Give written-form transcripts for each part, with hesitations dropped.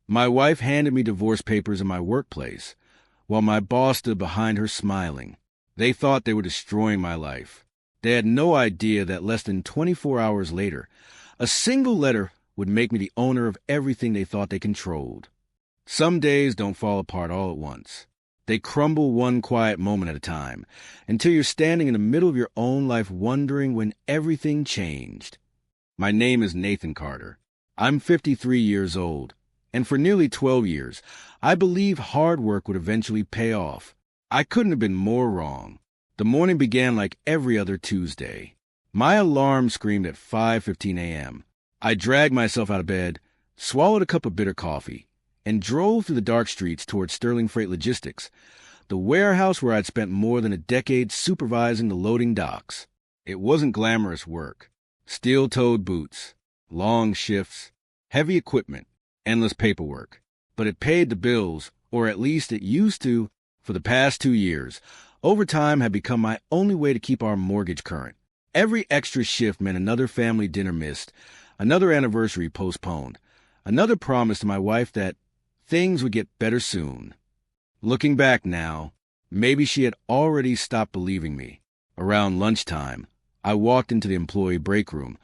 My wife handed me divorce papers in my workplace, while my boss stood behind her smiling. They thought they were destroying my life. They had no idea that less than 24 hours later, a single letter would make me the owner of everything they thought they controlled. Some days don't fall apart all at once. They crumble one quiet moment at a time, until you're standing in the middle of your own life wondering when everything changed. My name is Nathan Carter. I'm 53 years old, and for nearly 12 years, I believed hard work would eventually pay off. I couldn't have been more wrong. The morning began like every other Tuesday. My alarm screamed at 5:15 a.m. I dragged myself out of bed, swallowed a cup of bitter coffee, and drove through the dark streets towards Sterling Freight Logistics, the warehouse where I'd spent more than a decade supervising the loading docks. It wasn't glamorous work. Steel-toed boots, long shifts, heavy equipment, endless paperwork. But it paid the bills, or at least it used to, for the past 2 years. Overtime had become my only way to keep our mortgage current. Every extra shift meant another family dinner missed, another anniversary postponed, another promise to my wife that things would get better soon. Looking back now, maybe she had already stopped believing me. Around lunchtime, I walked into the employee break room,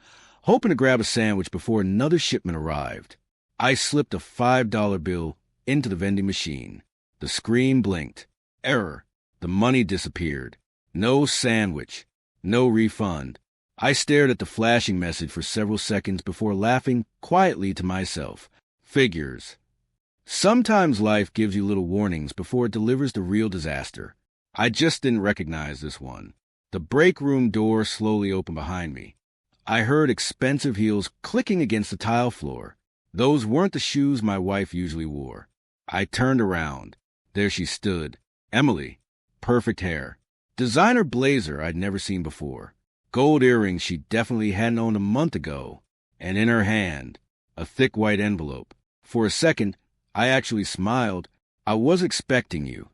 hoping to grab a sandwich before another shipment arrived. I slipped a $5 bill into the vending machine. The screen blinked. Error. The money disappeared. No sandwich. No refund. I stared at the flashing message for several seconds before laughing quietly to myself. Figures. Sometimes life gives you little warnings before it delivers the real disaster. I just didn't recognize this one. The break room door slowly opened behind me. I heard expensive heels clicking against the tile floor. Those weren't the shoes my wife usually wore. I turned around. There she stood. Emily. Perfect hair. Designer blazer I'd never seen before. Gold earrings she definitely hadn't owned a month ago. And in her hand, a thick white envelope. For a second, I actually smiled. I was expecting you.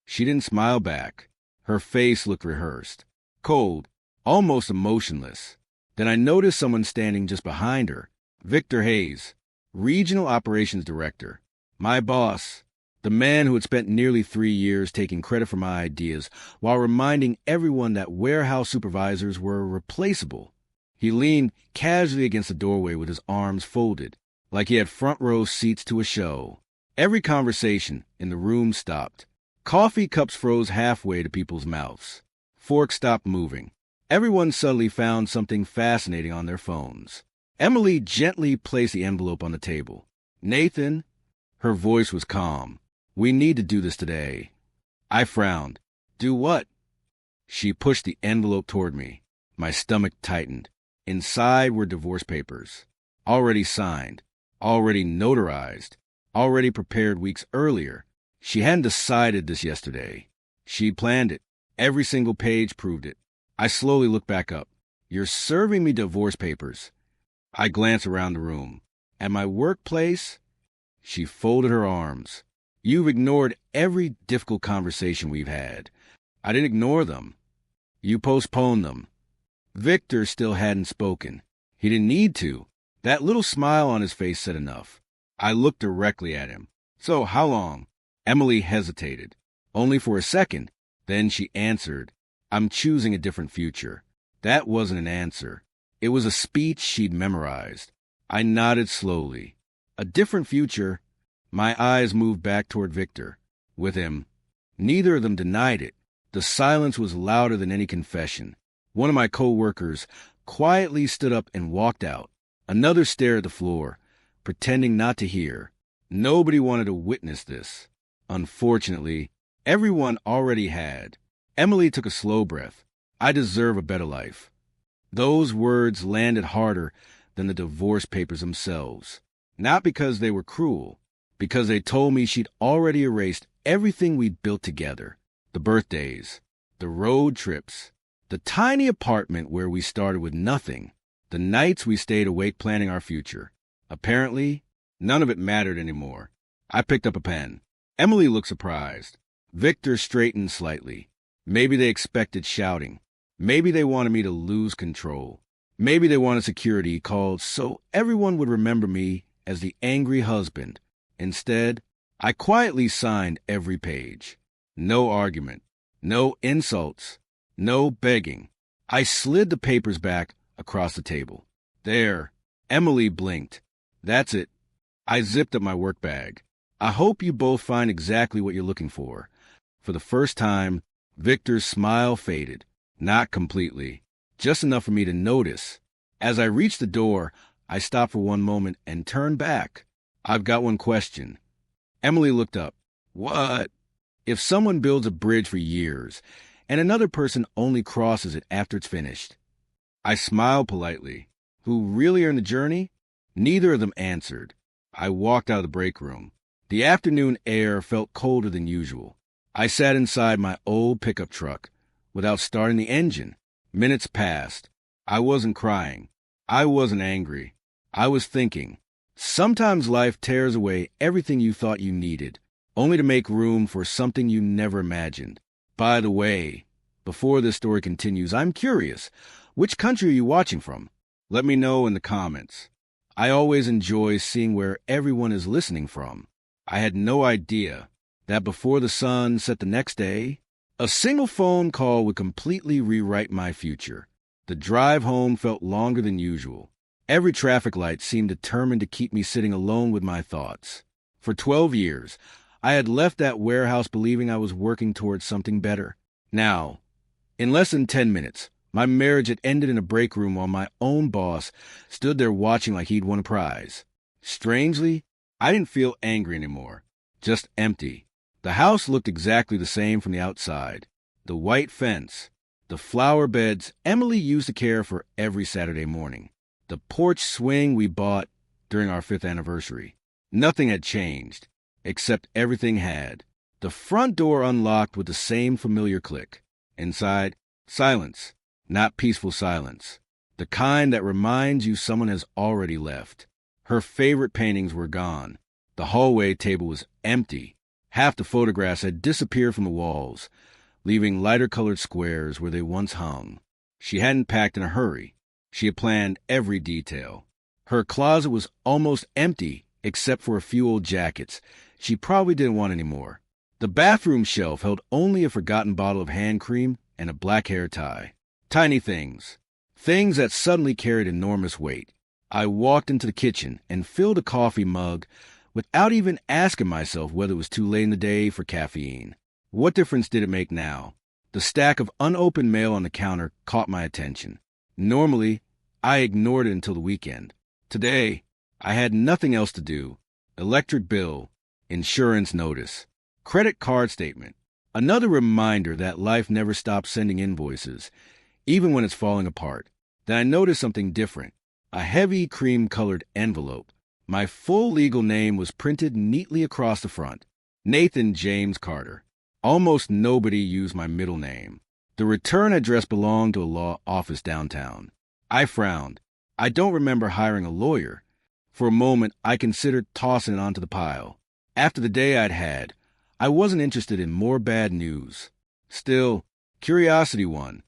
She didn't smile back. Her face looked rehearsed. Cold. Almost emotionless. Then I noticed someone standing just behind her. Victor Hayes, Regional Operations Director. My boss. The man who had spent nearly 3 years taking credit for my ideas while reminding everyone that warehouse supervisors were replaceable. He leaned casually against the doorway with his arms folded, like he had front row seats to a show. Every conversation in the room stopped. Coffee cups froze halfway to people's mouths. Forks stopped moving. Everyone suddenly found something fascinating on their phones. Emily gently placed the envelope on the table. Nathan, her voice was calm. We need to do this today. I frowned. Do what? She pushed the envelope toward me. My stomach tightened. Inside were divorce papers. Already signed. Already notarized. Already prepared weeks earlier. She hadn't decided this yesterday. She planned it. Every single page proved it. I slowly looked back up. You're serving me divorce papers. I glanced around the room. At my workplace? She folded her arms. You've ignored every difficult conversation we've had. I didn't ignore them. You postponed them. Victor still hadn't spoken. He didn't need to. That little smile on his face said enough. I looked directly at him. So, how long? Emily hesitated. Only for a second. Then she answered, I'm choosing a different future. That wasn't an answer. It was a speech she'd memorized. I nodded slowly. A different future. My eyes moved back toward Victor. With him. Neither of them denied it. The silence was louder than any confession. One of my co-workers quietly stood up and walked out. Another stared at the floor, pretending not to hear. Nobody wanted to witness this. Unfortunately, everyone already had. Emily took a slow breath. I deserve a better life. Those words landed harder than the divorce papers themselves. Not because they were cruel, because they told me she'd already erased everything we'd built together. The birthdays, the road trips, the tiny apartment where we started with nothing, the nights we stayed awake planning our future. Apparently, none of it mattered anymore. I picked up a pen. Emily looked surprised. Victor straightened slightly. Maybe they expected shouting. Maybe they wanted me to lose control. Maybe they wanted security called so everyone would remember me as the angry husband Instead, I quietly signed every page. No argument, no insults, no begging. I slid the papers back across the table. There, Emily blinked. That's it. I zipped up my work bag. I hope you both find exactly what you're looking for. For the first time, Victor's smile faded. Not completely, just enough for me to notice. As I reached the door, I stopped for one moment and turned back. I've got one question. Emily looked up. What? If someone builds a bridge for years and another person only crosses it after it's finished? I smiled politely. Who really are in the journey? Neither of them answered. I walked out of the break room. The afternoon air felt colder than usual. I sat inside my old pickup truck without starting the engine. Minutes passed. I wasn't crying. I wasn't angry. I was thinking. Sometimes life tears away everything you thought you needed, only to make room for something you never imagined. By the way, before this story continues, I'm curious. Which country are you watching from? Let me know in the comments. I always enjoy seeing where everyone is listening from. I had no idea that before the sun set the next day, a single phone call would completely rewrite my future. The drive home felt longer than usual. Every traffic light seemed determined to keep me sitting alone with my thoughts. For 12 years, I had left that warehouse believing I was working towards something better. Now, in less than 10 minutes, my marriage had ended in a break room while my own boss stood there watching like he'd won a prize. Strangely, I didn't feel angry anymore, just empty. The house looked exactly the same from the outside. The white fence, the flower beds Emily used to care for every Saturday morning, the porch swing we bought during our 5th anniversary. Nothing had changed, except everything had. The front door unlocked with the same familiar click. Inside, silence. Not peaceful silence. The kind that reminds you someone has already left. Her favorite paintings were gone. The hallway table was empty. Half the photographs had disappeared from the walls, leaving lighter-colored squares where they once hung. She hadn't packed in a hurry. She had planned every detail. Her closet was almost empty, except for a few old jackets she probably didn't want anymore. The bathroom shelf held only a forgotten bottle of hand cream and a black hair tie. Tiny things. Things that suddenly carried enormous weight. I walked into the kitchen and filled a coffee mug without even asking myself whether it was too late in the day for caffeine. What difference did it make now? The stack of unopened mail on the counter caught my attention. Normally, I ignored it until the weekend. Today, I had nothing else to do. Electric bill, insurance notice, credit card statement. Another reminder that life never stops sending invoices, even when it's falling apart. Then I noticed something different. A heavy cream-colored envelope. My full legal name was printed neatly across the front. Nathan James Carter. Almost nobody used my middle name. The return address belonged to a law office downtown. I frowned. I don't remember hiring a lawyer. For a moment, I considered tossing it onto the pile. After the day I'd had, I wasn't interested in more bad news. Still, curiosity won.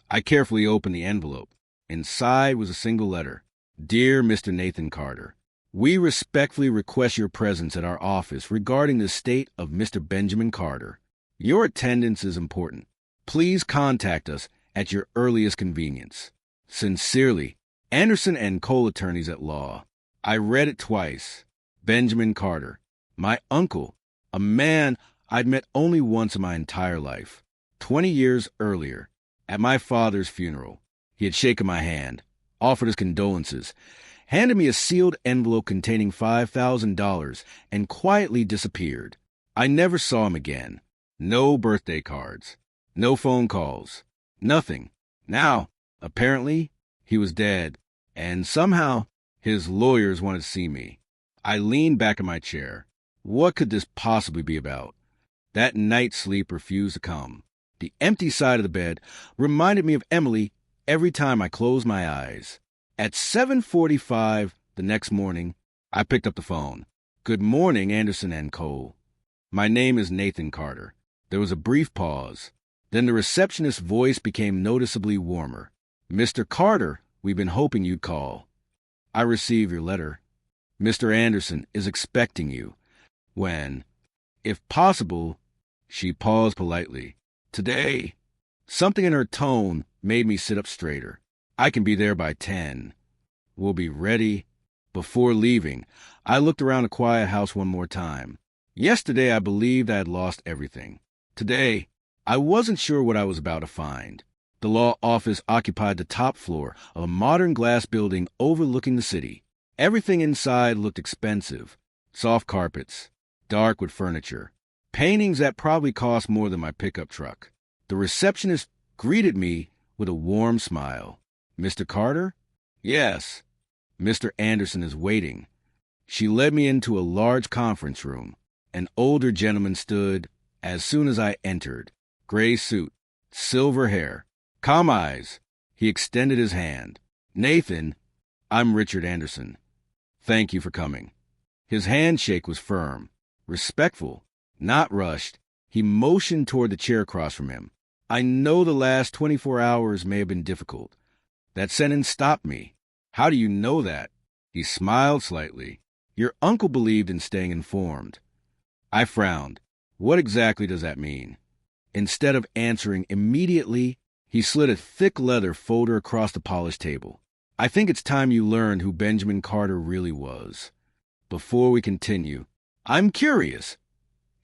I carefully opened the envelope. Inside was a single letter. Dear Mr. Nathan Carter, we respectfully request your presence at our office regarding the state of Mr. Benjamin Carter. Your attendance is important. Please contact us at your earliest convenience. Sincerely, Anderson and Cole Attorneys at Law. I read it twice. Benjamin Carter, my uncle, a man I'd met only once in my entire life. 20 years earlier, at my father's funeral, he had shaken my hand, offered his condolences, handed me a sealed envelope containing $5,000, and quietly disappeared. I never saw him again. No birthday cards. No phone calls. Nothing. Now, apparently, he was dead, and somehow his lawyers wanted to see me. I leaned back in my chair. What could this possibly be about? That night's sleep refused to come. The empty side of the bed reminded me of Emily every time I closed my eyes. At 7:45 the next morning, I picked up the phone. Good morning, Anderson and Cole. My name is Nathan Carter. There was a brief pause. Then the receptionist's voice became noticeably warmer. Mr. Carter, we've been hoping you'd call. I received your letter. Mr. Anderson is expecting you. When? If possible, she paused politely. Today. Something in her tone made me sit up straighter. I can be there by 10. We'll be ready. Before leaving, I looked around the quiet house one more time. Yesterday, I believed I had lost everything. Today, I wasn't sure what I was about to find. The law office occupied the top floor of a modern glass building overlooking the city. Everything inside looked expensive. Soft carpets, dark wood furniture, paintings that probably cost more than my pickup truck. The receptionist greeted me with a warm smile. Mr. Carter? Yes. Mr. Anderson is waiting. She led me into a large conference room. An older gentleman stood as soon as I entered. Gray suit, silver hair, calm eyes. He extended his hand. Nathan, I'm Richard Anderson. Thank you for coming. His handshake was firm, respectful, not rushed. He motioned toward the chair across from him. I know the last 24 hours may have been difficult. That sentence stopped me. How do you know that? He smiled slightly. Your uncle believed in staying informed. I frowned. What exactly does that mean? Instead of answering immediately, he slid a thick leather folder across the polished table. I think it's time you learned who Benjamin Carter really was. Before we continue, I'm curious.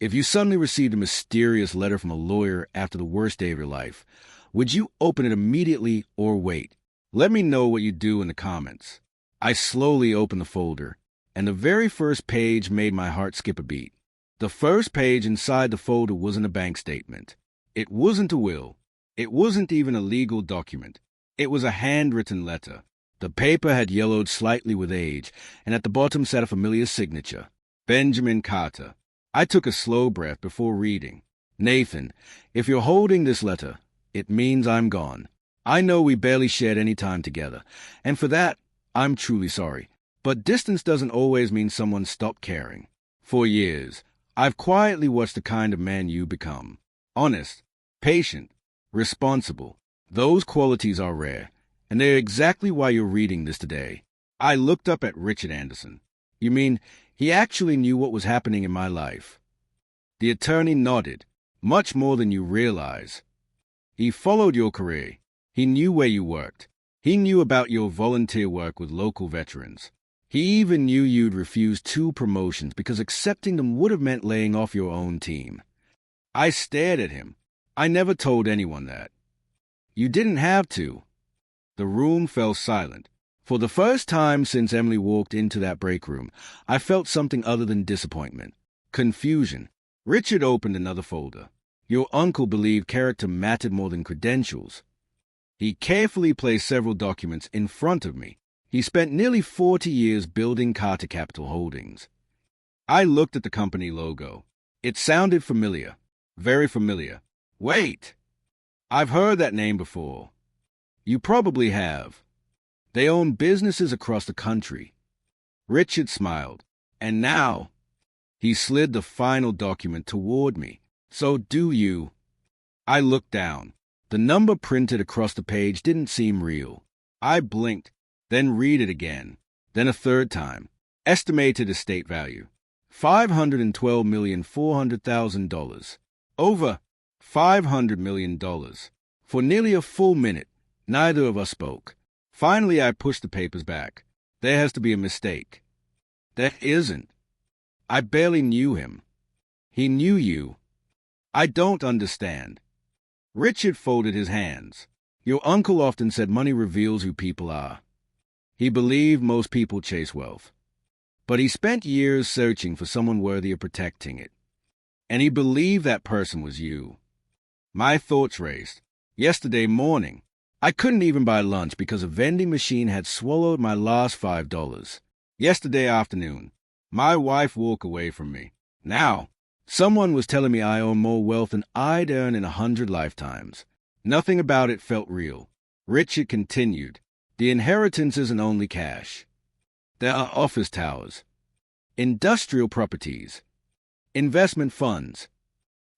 If you suddenly received a mysterious letter from a lawyer after the worst day of your life, would you open it immediately or wait? Let me know what you do in the comments. I slowly opened the folder, and the very first page made my heart skip a beat. The first page inside the folder wasn't a bank statement. It wasn't a will. It wasn't even a legal document. It was a handwritten letter. The paper had yellowed slightly with age, and at the bottom sat a familiar signature. Benjamin Carter. I took a slow breath before reading. Nathan, if you're holding this letter, it means I'm gone. I know we barely shared any time together, and for that, I'm truly sorry. But distance doesn't always mean someone stopped caring. For years, I've quietly watched the kind of man you become. Honest, patient, responsible. Those qualities are rare, and they're exactly why you're reading this today. I looked up at Richard Anderson. You mean he actually knew what was happening in my life? The attorney nodded. Much more than you realize. He followed your career. He knew where you worked. He knew about your volunteer work with local veterans. He even knew you'd refused 2 promotions because accepting them would have meant laying off your own team. I stared at him. I never told anyone that. You didn't have to. The room fell silent. For the first time since Emily walked into that break room, I felt something other than disappointment. Confusion. Richard opened another folder. Your uncle believed character mattered more than credentials. He carefully placed several documents in front of me. He spent nearly 40 years building Carter Capital Holdings. I looked at the company logo. It sounded familiar. Very familiar. Wait! I've heard that name before. You probably have. They own businesses across the country. Richard smiled. And now, he slid the final document toward me. So do you. I looked down. The number printed across the page didn't seem real. I blinked, then read it again, then a third time. Estimated estate value, $512,400,000. Over $500 million. For nearly a full minute, neither of us spoke. Finally, I pushed the papers back. There has to be a mistake. There isn't. I barely knew him. He knew you. I don't understand. Richard folded his hands. Your uncle often said money reveals who people are. He believed most people chase wealth. But he spent years searching for someone worthy of protecting it. And he believed that person was you. My thoughts raced. Yesterday morning, I couldn't even buy lunch because a vending machine had swallowed my last $5. Yesterday afternoon, my wife walked away from me. Now, someone was telling me I own more wealth than I'd earn in 100 lifetimes. Nothing about it felt real. Richard continued. The inheritance isn't only cash. There are office towers, industrial properties, investment funds,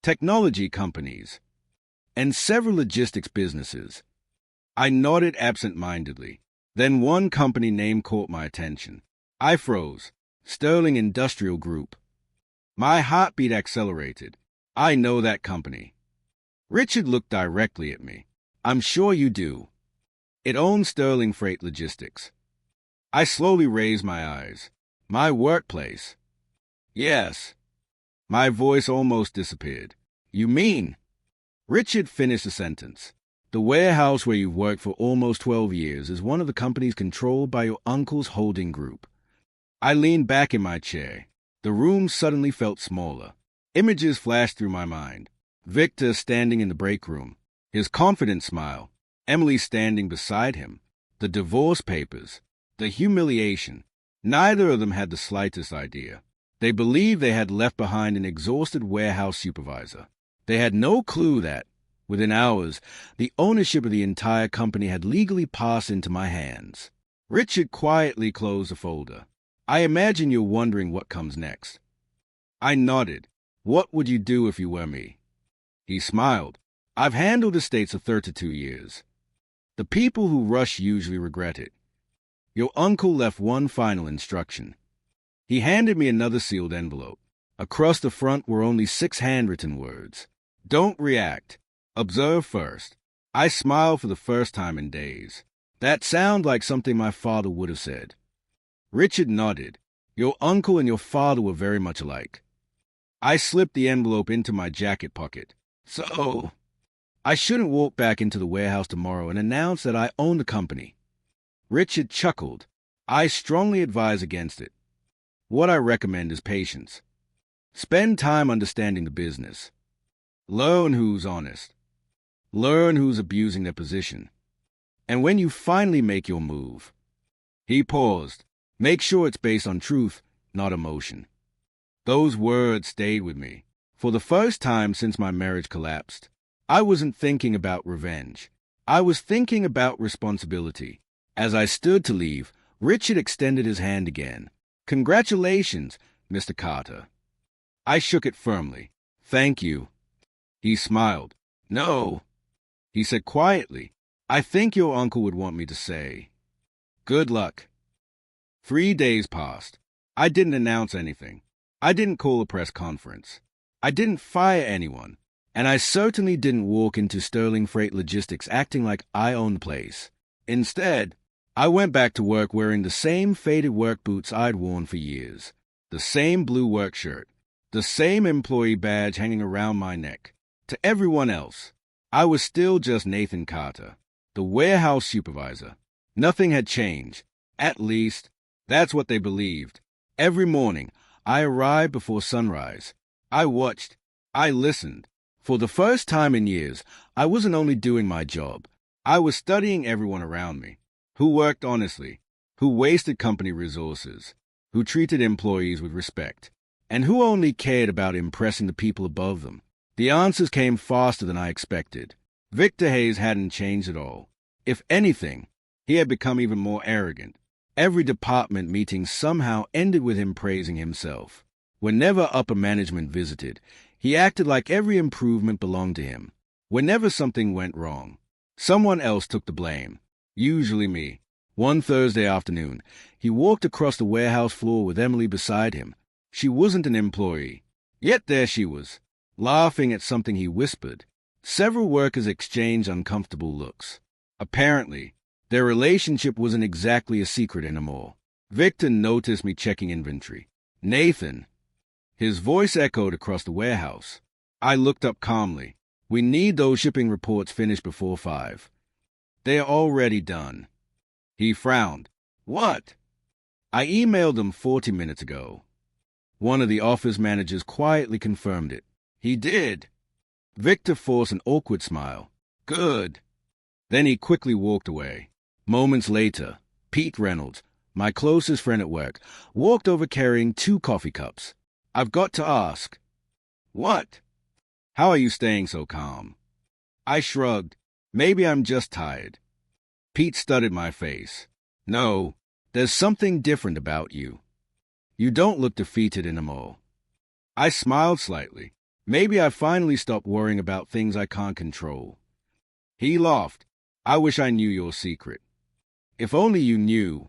technology companies, and several logistics businesses. I nodded absent-mindedly. Then one company name caught my attention. I froze. Sterling Industrial Group. My heartbeat accelerated. I know that company. Richard looked directly at me. I'm sure you do. It owns Sterling Freight Logistics. I slowly raised my eyes. My workplace. Yes. My voice almost disappeared. You mean? Richard finished the sentence. The warehouse where you've worked for almost 12 years is one of the companies controlled by your uncle's holding group. I leaned back in my chair. The room suddenly felt smaller. Images flashed through my mind. Victor standing in the break room, his confident smile. Emily standing beside him. The divorce papers. The humiliation. Neither of them had the slightest idea. They believed they had left behind an exhausted warehouse supervisor. They had no clue that, within hours, the ownership of the entire company had legally passed into my hands. Richard quietly closed the folder. I imagine you're wondering what comes next. I nodded. What would you do if you were me? He smiled. I've handled estates for 32 years. The people who rush usually regret it. Your uncle left one final instruction. He handed me another sealed envelope. Across the front were only 6 handwritten words. Don't react. Observe first. I smiled for the first time in days. That sounded like something my father would have said. Richard nodded. Your uncle and your father were very much alike. I slipped the envelope into my jacket pocket. So, I shouldn't walk back into the warehouse tomorrow and announce that I own the company. Richard chuckled. I strongly advise against it. What I recommend is patience. Spend time understanding the business. Learn who's honest. Learn who's abusing their position. And when you finally make your move. He paused. Make sure it's based on truth, not emotion. Those words stayed with me. For the first time since my marriage collapsed, I wasn't thinking about revenge. I was thinking about responsibility. As I stood to leave, Richard extended his hand again. Congratulations, Mr. Carter. I shook it firmly. Thank you. He smiled. No, he said quietly. I think your uncle would want me to say, good luck. 3 days passed. I didn't announce anything. I didn't call a press conference. I didn't fire anyone. And I certainly didn't walk into Sterling Freight Logistics acting like I owned the place. Instead, I went back to work wearing the same faded work boots I'd worn for years, the same blue work shirt, the same employee badge hanging around my neck. To everyone else, I was still just Nathan Carter, the warehouse supervisor. Nothing had changed. At least, that's what they believed. Every morning, I arrived before sunrise. I watched. I listened. For the first time in years, I wasn't only doing my job. I was studying everyone around me. Who worked honestly, who wasted company resources, who treated employees with respect, and who only cared about impressing the people above them. The answers came faster than I expected. Victor Hayes hadn't changed at all. If anything, he had become even more arrogant. Every department meeting somehow ended with him praising himself. Whenever upper management visited, he acted like every improvement belonged to him. Whenever something went wrong, someone else took the blame. Usually me. One Thursday afternoon, he walked across the warehouse floor with Emily beside him. She wasn't an employee. Yet there she was, laughing at something he whispered. Several workers exchanged uncomfortable looks. Apparently, their relationship wasn't exactly a secret anymore. Victor noticed me checking inventory. Nathan. His voice echoed across the warehouse. I looked up calmly. We need those shipping reports finished before 5. They are already done. He frowned. What? I emailed them 40 minutes ago. One of the office managers quietly confirmed it. He did. Victor forced an awkward smile. Good. Then he quickly walked away. Moments later, Pete Reynolds, my closest friend at work, walked over carrying 2 coffee cups. I've got to ask. What? How are you staying so calm? I shrugged. Maybe I'm just tired. Pete studied my face. No, there's something different about you. You don't look defeated anymore. I smiled slightly. Maybe I finally stopped worrying about things I can't control. He laughed. I wish I knew your secret. If only you knew.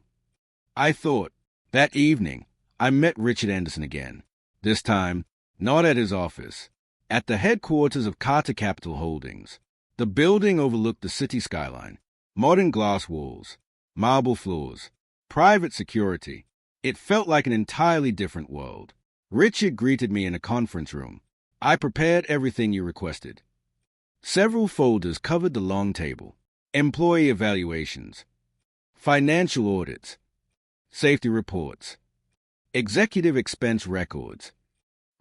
I thought. That evening, I met Richard Anderson again. This time, Not at his office. At the headquarters of Carter Capital Holdings. The building overlooked the city skyline. Modern glass walls, marble floors, private security. It felt like an entirely different world. Richard greeted me in a conference room. I prepared everything you requested. Several folders covered the long table. Employee evaluations, financial audits, safety reports, executive expense records.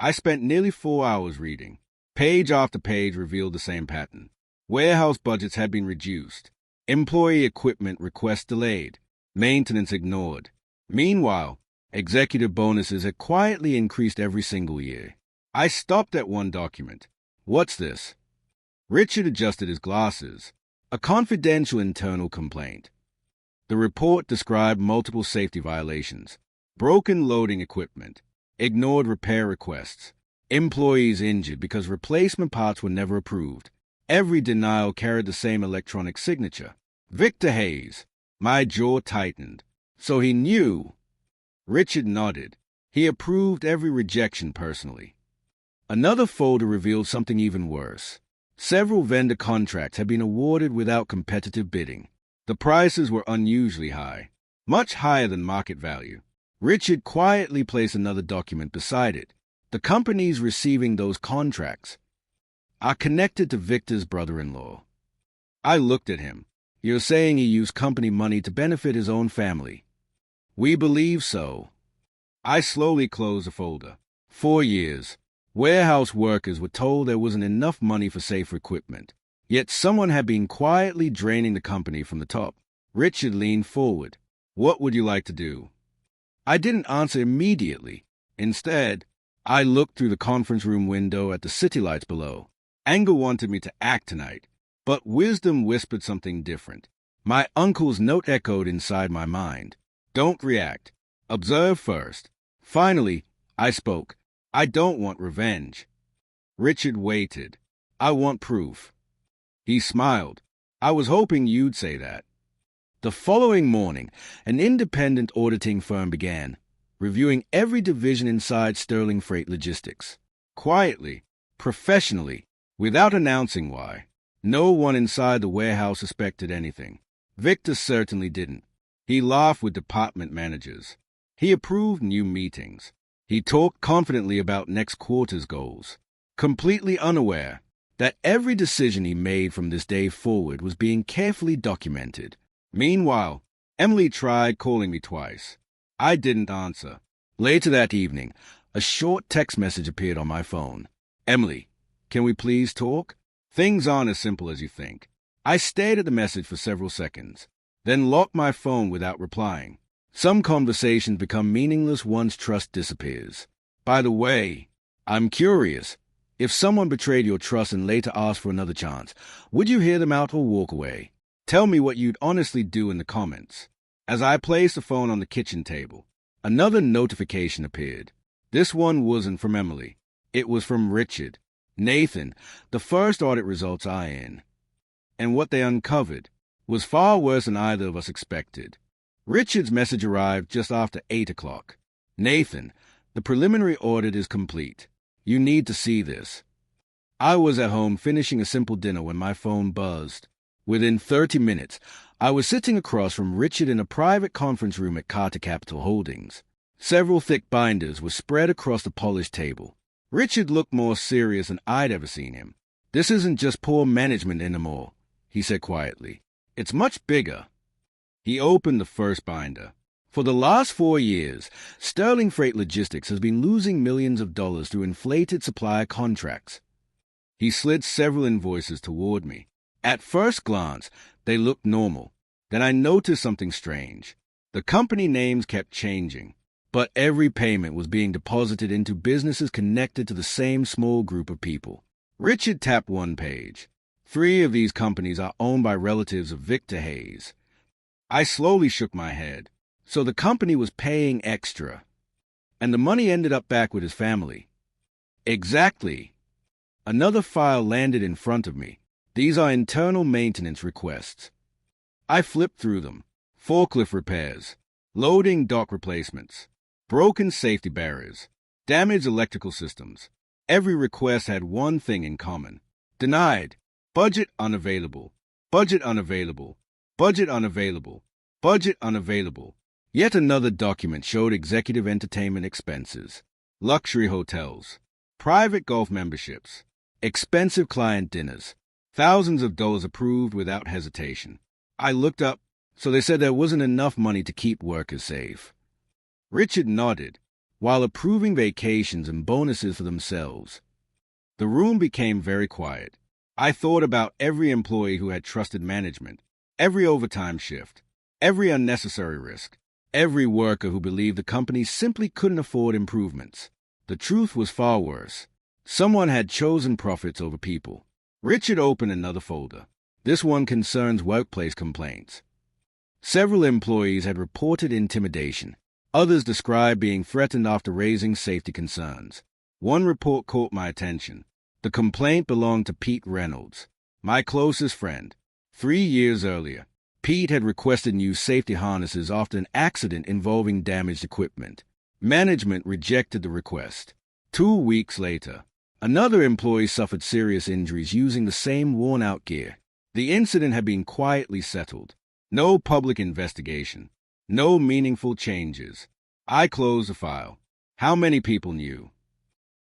I spent nearly 4 hours reading. Page after page revealed the same pattern. Warehouse budgets had been reduced. Employee equipment requests delayed. Maintenance ignored. Meanwhile, executive bonuses had quietly increased every single year. I stopped at one document. What's this? Richard adjusted his glasses. A confidential internal complaint. The report described multiple safety violations. Broken loading equipment. Ignored repair requests. Employees injured because replacement parts were never approved. Every denial carried the same electronic signature. Victor Hayes. My jaw tightened. So he knew. Richard nodded. He approved every rejection personally. Another folder revealed something even worse. Several vendor contracts had been awarded without competitive bidding. The prices were unusually high, much higher than market value. Richard quietly placed another document beside it. The companies receiving those contracts are connected to Victor's brother-in-law. I looked at him. You're saying he used company money to benefit his own family? We believe so. I slowly closed the folder. 4 years. Warehouse workers were told there wasn't enough money for safer equipment. Yet someone had been quietly draining the company from the top. Richard leaned forward. What would you like to do? I didn't answer immediately. Instead, I looked through the conference room window at the city lights below. Anger wanted me to act tonight, but wisdom whispered something different. My uncle's note echoed inside my mind. Don't react. Observe first. Finally, I spoke. I don't want revenge. Richard waited. I want proof. He smiled. I was hoping you'd say that. The following morning, an independent auditing firm began, reviewing every division inside Sterling Freight Logistics. Quietly, professionally, without announcing why. No one inside the warehouse suspected anything. Victor certainly didn't. He laughed with department managers. He approved new meetings. He talked confidently about next quarter's goals, completely unaware that every decision he made from this day forward was being carefully documented. Meanwhile, Emily tried calling me twice. I didn't answer. Later that evening, a short text message appeared on my phone. Emily, can we please talk? Things aren't as simple as you think. I stared at the message for several seconds, then locked my phone without replying. Some conversations become meaningless once trust disappears. By the way, I'm curious. If someone betrayed your trust and later asked for another chance, would you hear them out or walk away? Tell me what you'd honestly do in the comments. As I placed the phone on the kitchen table, another notification appeared. This one wasn't from Emily. It was from Richard. Nathan, the first audit results are in. And what they uncovered was far worse than either of us expected. Richard's message arrived just after 8 o'clock. Nathan, the preliminary audit is complete. You need to see this. I was at home finishing a simple dinner when my phone buzzed. Within 30 minutes, I was sitting across from Richard in a private conference room at Carter Capital Holdings. Several thick binders were spread across the polished table. Richard looked more serious than I'd ever seen him. This isn't just poor management anymore, he said quietly. It's much bigger. He opened the first binder. For the last 4 years, Sterling Freight Logistics has been losing millions of dollars through inflated supplier contracts. He slid several invoices toward me. At first glance, they looked normal. Then I noticed something strange. The company names kept changing, but every payment was being deposited into businesses connected to the same small group of people. Richard tapped one page. 3 of these companies are owned by relatives of Victor Hayes. I slowly shook my head. So the company was paying extra, and the money ended up back with his family. Exactly. Another file landed in front of me. These are internal maintenance requests. I flipped through them. Forklift repairs, loading dock replacements, broken safety barriers, damaged electrical systems. Every request had one thing in common: denied, budget unavailable, budget unavailable, budget unavailable, budget unavailable. Yet another document showed executive entertainment expenses, luxury hotels, private golf memberships, expensive client dinners, thousands of dollars approved without hesitation. I looked up, so they said there wasn't enough money to keep workers safe. Richard nodded, while approving vacations and bonuses for themselves. The room became very quiet. I thought about every employee who had trusted management, every overtime shift, every unnecessary risk, every worker who believed the company simply couldn't afford improvements. The truth was far worse. Someone had chosen profits over people. Richard opened another folder. This one concerns workplace complaints. Several employees had reported intimidation. Others described being threatened after raising safety concerns. One report caught my attention. The complaint belonged to Pete Reynolds, my closest friend. 3 years earlier, Pete had requested new safety harnesses after an accident involving damaged equipment. Management rejected the request. 2 weeks later, another employee suffered serious injuries using the same worn-out gear. The incident had been quietly settled. No public investigation. No meaningful changes. I closed the file. How many people knew?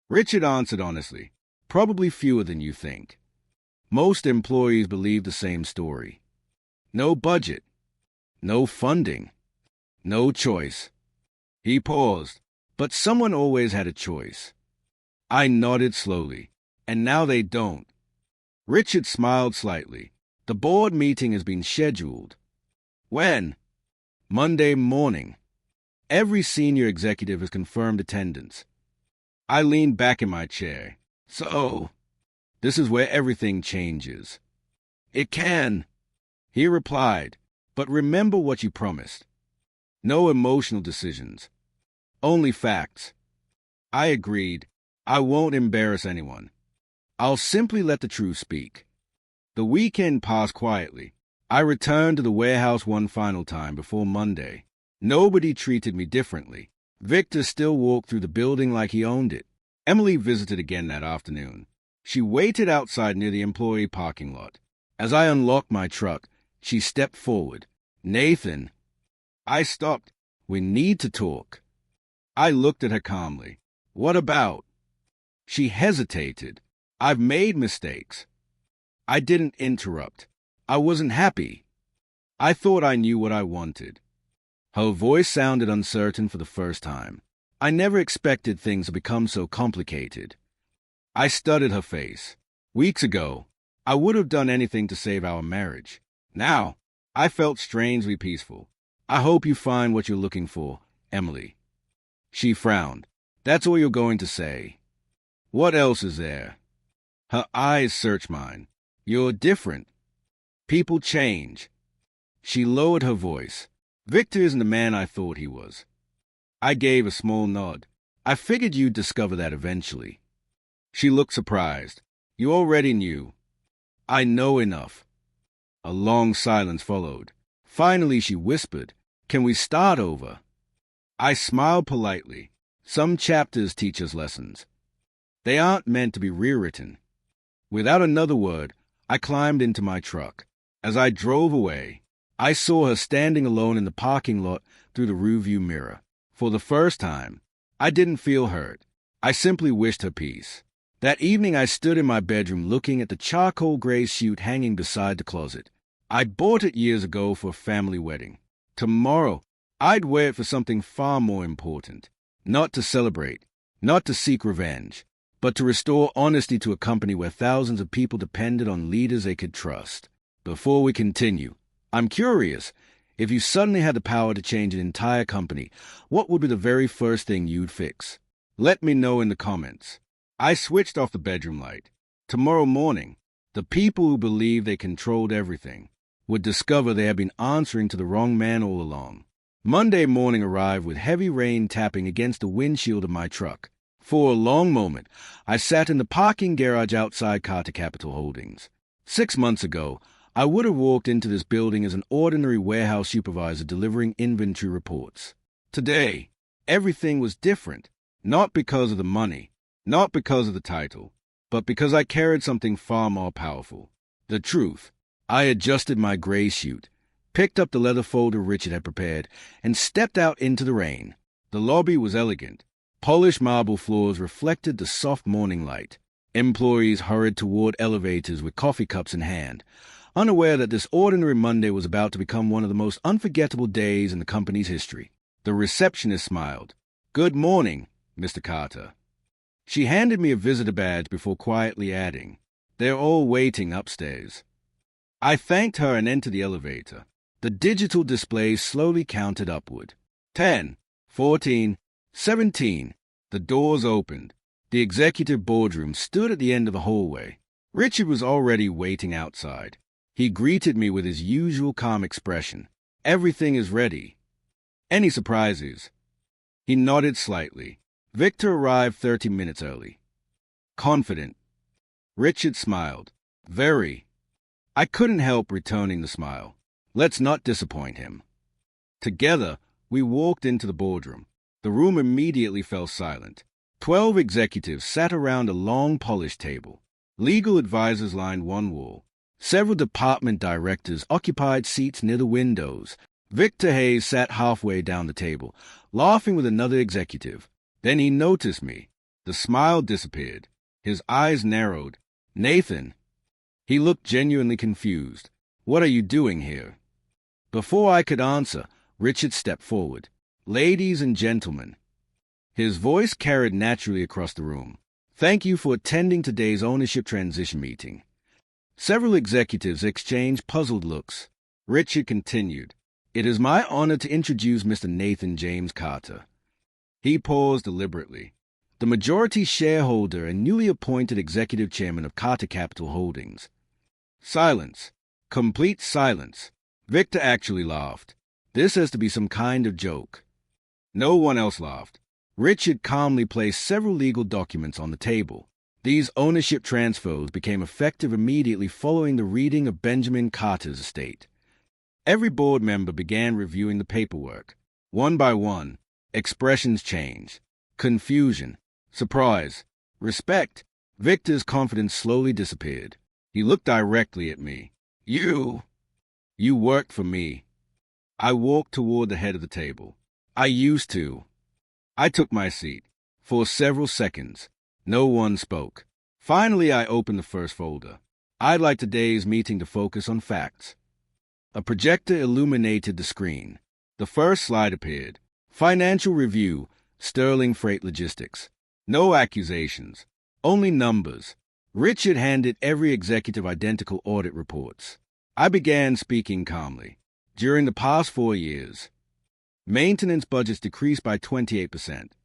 Richard answered honestly. Probably fewer than you think. Most employees believed the same story. No budget. No funding. No choice. He paused, but someone always had a choice. I nodded slowly. And now they don't. Richard smiled slightly. The board meeting has been scheduled. When? Monday morning. Every senior executive has confirmed attendance. I leaned back in my chair. So, this is where everything changes. It can, he replied, but remember what you promised. No emotional decisions. Only facts. I agreed. I won't embarrass anyone. I'll simply let the truth speak. The weekend passed quietly. I returned to the warehouse one final time before Monday. Nobody treated me differently. Victor still walked through the building like he owned it. Emily visited again that afternoon. She waited outside near the employee parking lot. As I unlocked my truck, she stepped forward. Nathan. I stopped. We need to talk. I looked at her calmly. What about? She hesitated. I've made mistakes. I didn't interrupt. I wasn't happy. I thought I knew what I wanted. Her voice sounded uncertain for the first time. I never expected things to become so complicated. I studied her face. Weeks ago, I would have done anything to save our marriage. Now, I felt strangely peaceful. I hope you find what you're looking for, Emily. She frowned. That's all you're going to say. What else is there? Her eyes searched mine. You're different. People change. She lowered her voice. Victor isn't the man I thought he was. I gave a small nod. I figured you'd discover that eventually. She looked surprised. You already knew. I know enough. A long silence followed. Finally, she whispered, Can we start over? I smiled politely. Some chapters teach us lessons. They aren't meant to be rewritten. Without another word, I climbed into my truck. As I drove away, I saw her standing alone in the parking lot through the rearview mirror. For the first time, I didn't feel hurt. I simply wished her peace. That evening I stood in my bedroom looking at the charcoal gray suit hanging beside the closet. I bought it years ago for a family wedding. Tomorrow, I'd wear it for something far more important. Not to celebrate, not to seek revenge, but to restore honesty to a company where thousands of people depended on leaders they could trust. Before we continue, I'm curious, if you suddenly had the power to change an entire company, what would be the very first thing you'd fix? Let me know in the comments. I switched off the bedroom light. Tomorrow morning, the people who believed they controlled everything would discover they had been answering to the wrong man all along. Monday morning arrived with heavy rain tapping against the windshield of my truck. For a long moment, I sat in the parking garage outside Carter Capital Holdings. 6 months ago, I would have walked into this building as an ordinary warehouse supervisor delivering inventory reports. Today, everything was different, not because of the money, Not because of the title, but because I carried something far more powerful. The truth. I adjusted my gray suit, picked up the leather folder Richard had prepared, and stepped out into the rain. The lobby was elegant. Polished marble floors reflected the soft morning light. Employees hurried toward elevators with coffee cups in hand, unaware that this ordinary Monday was about to become one of the most unforgettable days in the company's history. The receptionist smiled. "Good morning, Mr. Carter." She handed me a visitor badge before quietly adding, "They're all waiting upstairs." I thanked her and entered the elevator. The digital display slowly counted upward. 10, 14, 17. The doors opened. The executive boardroom stood at the end of the hallway. Richard was already waiting outside. He greeted me with his usual calm expression. "Everything is ready. Any surprises?" He nodded slightly. "Victor arrived 30 minutes early." "Confident?" Richard smiled. "Very." I couldn't help returning the smile. Let's not disappoint him. Together, we walked into the boardroom. The room immediately fell silent. 12 executives sat around a long, polished table. Legal advisors lined one wall. Several department directors occupied seats near the windows. Victor Hayes sat halfway down the table, laughing with another executive. Then he noticed me. The smile disappeared. His eyes narrowed. "Nathan." He looked genuinely confused. "What are you doing here?" Before I could answer, Richard stepped forward. "Ladies and gentlemen." His voice carried naturally across the room. "Thank you for attending today's ownership transition meeting." Several executives exchanged puzzled looks. Richard continued, "It is my honor to introduce Mr. Nathan James Carter." He paused deliberately. "The majority shareholder and newly appointed executive chairman of Carter Capital Holdings." Silence. Complete silence. Victor actually laughed. This has to be some kind of joke. No one else laughed. Richard calmly placed several legal documents on the table. These ownership transfers became effective immediately following the reading of Benjamin Carter's estate. Every board member began reviewing the paperwork. One by one, expressions changed. Confusion, surprise, respect. Victor's confidence slowly disappeared. He looked directly at me. You worked for me." I walked toward the head of the table. "I used to." I took my seat. For several seconds, no one spoke. Finally, I opened the first folder. I'd like today's meeting to focus on facts. A projector illuminated the screen. The first slide appeared. Financial review, Sterling Freight Logistics. No accusations, only numbers. Richard handed every executive identical audit reports. I began speaking calmly. During the past 4 years, maintenance budgets decreased by 28%.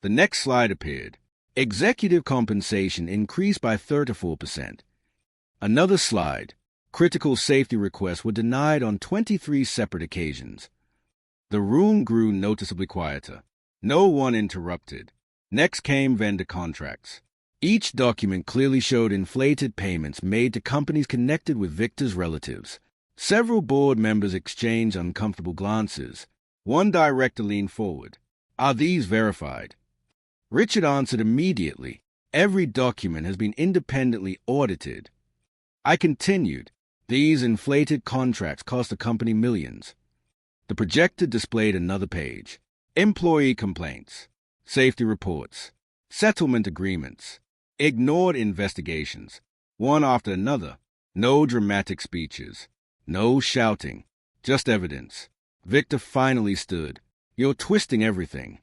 The next slide appeared. Executive compensation increased by 34%. Another slide. Critical safety requests were denied on 23 separate occasions. The room grew noticeably quieter. No one interrupted. Next came vendor contracts. Each document clearly showed inflated payments made to companies connected with Victor's relatives. Several board members exchanged uncomfortable glances. One director leaned forward. "Are these verified?" Richard answered immediately. "Every document has been independently audited." I continued. "These inflated contracts cost the company millions." The projector displayed another page. Employee complaints, safety reports, settlement agreements, ignored investigations, one after another. No dramatic speeches, no shouting, just evidence. Victor finally stood. "You're twisting everything."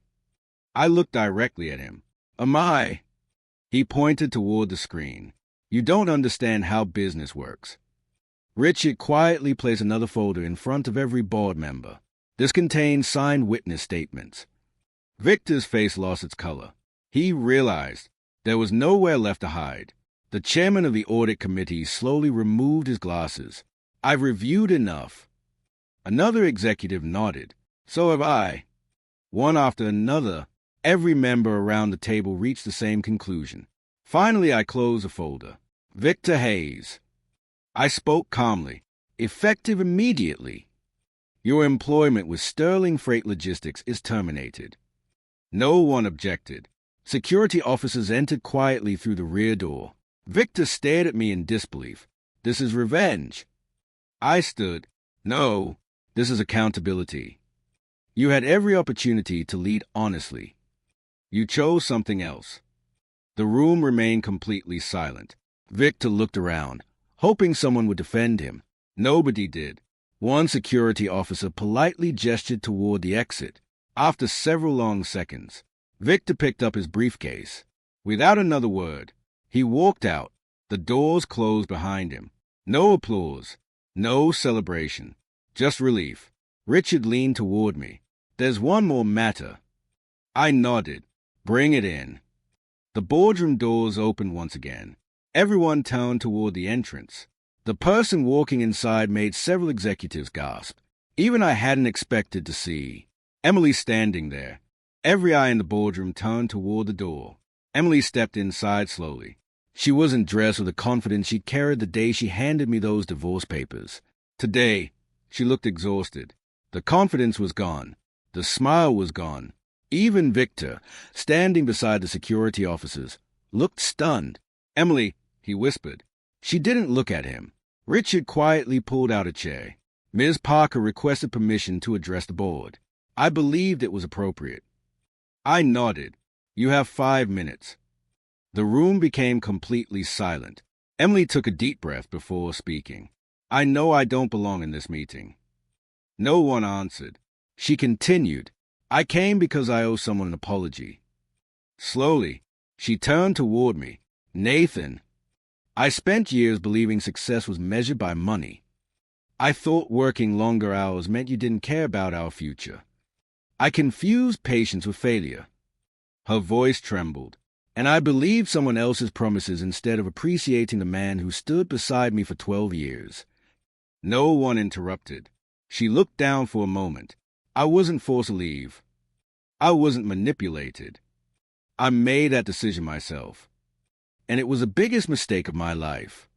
I looked directly at him. "Am I?" He pointed toward the screen. "You don't understand how business works." Richard quietly placed another folder in front of every board member. This contained signed witness statements. Victor's face lost its color. He realized there was nowhere left to hide. The chairman of the audit committee slowly removed his glasses. "I've reviewed enough." Another executive nodded. "So have I." One after another, every member around the table reached the same conclusion. Finally, I closed the folder. Victor Hayes. I spoke calmly. "Effective immediately. Your employment with Sterling Freight Logistics is terminated." No one objected. Security officers entered quietly through the rear door. Victor stared at me in disbelief. This is revenge. I stood. No, this is accountability. You had every opportunity to lead honestly. You chose something else. The room remained completely silent. Victor looked around, hoping someone would defend him. Nobody did. One security officer politely gestured toward the exit. After several long seconds, Victor picked up his briefcase. Without another word, he walked out. The doors closed behind him. No applause, no celebration, just relief. Richard leaned toward me. There's one more matter. I nodded. Bring it in. The boardroom doors opened once again. Everyone turned toward the entrance. The person walking inside made several executives gasp. Even I hadn't expected to see Emily standing there. Every eye in the boardroom turned toward the door. Emily stepped inside slowly. She wasn't dressed with the confidence she'd carried the day she handed me those divorce papers. Today, she looked exhausted. The confidence was gone. The smile was gone. Even Victor, standing beside the security officers, looked stunned. Emily, he whispered. She didn't look at him. Richard quietly pulled out a chair. Ms. Parker requested permission to address the board. I believed it was appropriate. I nodded. You have 5 minutes. The room became completely silent. Emily took a deep breath before speaking. I know I don't belong in this meeting. No one answered. She continued. I came because I owe someone an apology. Slowly, she turned toward me. Nathan, I spent years believing success was measured by money. I thought working longer hours meant you didn't care about our future. I confused patience with failure. Her voice trembled, and I believed someone else's promises instead of appreciating the man who stood beside me for 12 years. No one interrupted. She looked down for a moment. I wasn't forced to leave. I wasn't manipulated. I made that decision myself. And it was the biggest mistake of my life.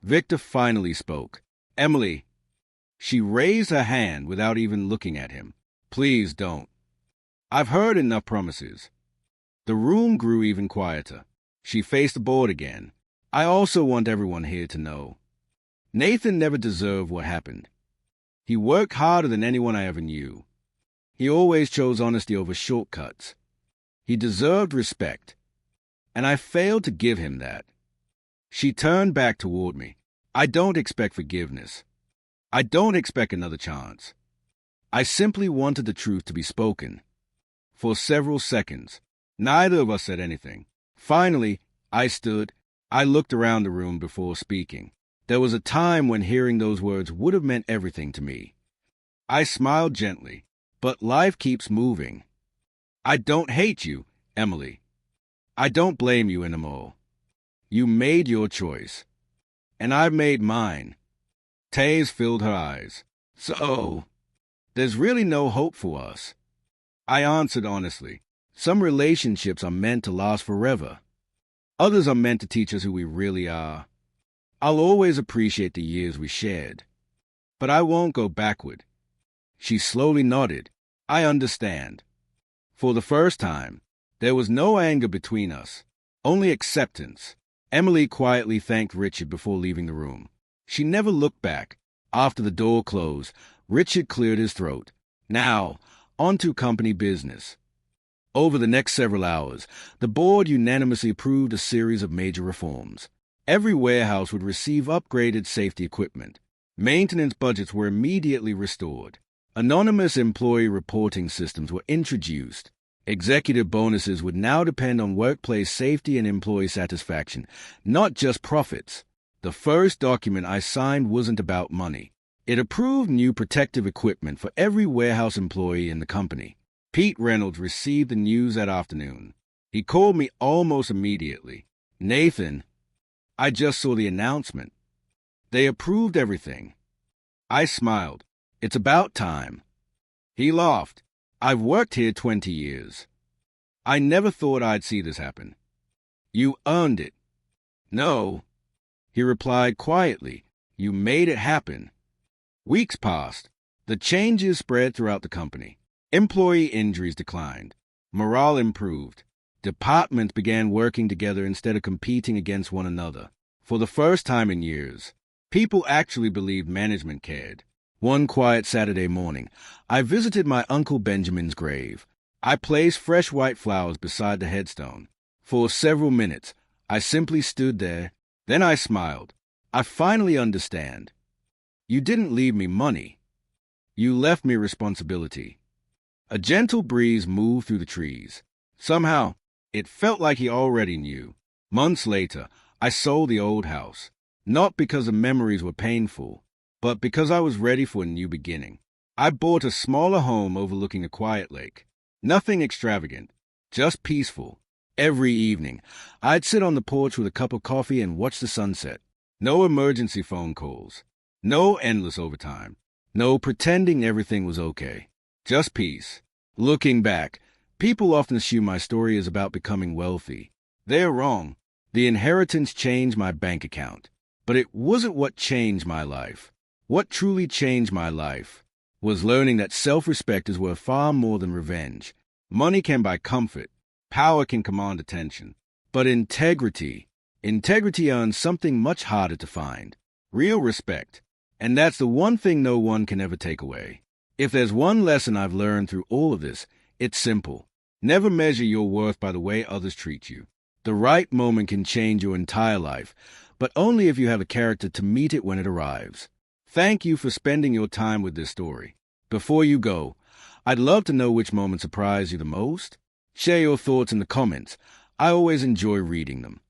Victor finally spoke. Emily. She raised her hand without even looking at him. Please don't. I've heard enough promises. The room grew even quieter. She faced the board again. I also want everyone here to know. Nathan never deserved what happened. He worked harder than anyone I ever knew. He always chose honesty over shortcuts. He deserved respect, and I failed to give him that. She turned back toward me. I don't expect forgiveness. I don't expect another chance. I simply wanted the truth to be spoken. For several seconds, neither of us said anything. Finally, I stood. I looked around the room before speaking. There was a time when hearing those words would have meant everything to me. I smiled gently, but life keeps moving. I don't hate you, Emily. I don't blame you anymore. You made your choice, and I've made mine. Tears filled her eyes. So, there's really no hope for us. I answered honestly. Some relationships are meant to last forever. Others are meant to teach us who we really are. I'll always appreciate the years we shared, but I won't go backward. She slowly nodded. I understand. For the first time, there was no anger between us, only acceptance. Emily quietly thanked Richard before leaving the room. She never looked back. After the door closed, Richard cleared his throat. Now, on to company business. Over the next several hours, the board unanimously approved a series of major reforms. Every warehouse would receive upgraded safety equipment. Maintenance budgets were immediately restored. Anonymous employee reporting systems were introduced. Executive bonuses would now depend on workplace safety and employee satisfaction, not just profits. The first document I signed wasn't about money. It approved new protective equipment for every warehouse employee in the company. Pete Reynolds received the news that afternoon. He called me almost immediately. Nathan, I just saw the announcement. They approved everything. I smiled. It's about time. He laughed. I've worked here 20 years. I never thought I'd see this happen. You earned it. No, he replied quietly. You made it happen. Weeks passed. The changes spread throughout the company. Employee injuries declined. Morale improved. Departments began working together instead of competing against one another. For the first time in years, people actually believed management cared. One quiet Saturday morning, I visited my Uncle Benjamin's grave. I placed fresh white flowers beside the headstone. For several minutes, I simply stood there. Then I smiled. I finally understand. You didn't leave me money. You left me responsibility. A gentle breeze moved through the trees. Somehow, it felt like he already knew. Months later, I sold the old house. Not because the memories were painful, but because I was ready for a new beginning. I bought a smaller home overlooking a quiet lake. Nothing extravagant, just peaceful. Every evening, I'd sit on the porch with a cup of coffee and watch the sunset. No emergency phone calls. No endless overtime. No pretending everything was okay. Just peace. Looking back, people often assume my story is about becoming wealthy. They're wrong. The inheritance changed my bank account. But it wasn't what changed my life. What truly changed my life was learning that self-respect is worth far more than revenge. Money can buy comfort. Power can command attention. But integrity earns something much harder to find. Real respect. And that's the one thing no one can ever take away. If there's one lesson I've learned through all of this, it's simple. Never measure your worth by the way others treat you. The right moment can change your entire life, but only if you have a character to meet it when it arrives. Thank you for spending your time with this story. Before you go, I'd love to know which moment surprised you the most. Share your thoughts in the comments. I always enjoy reading them.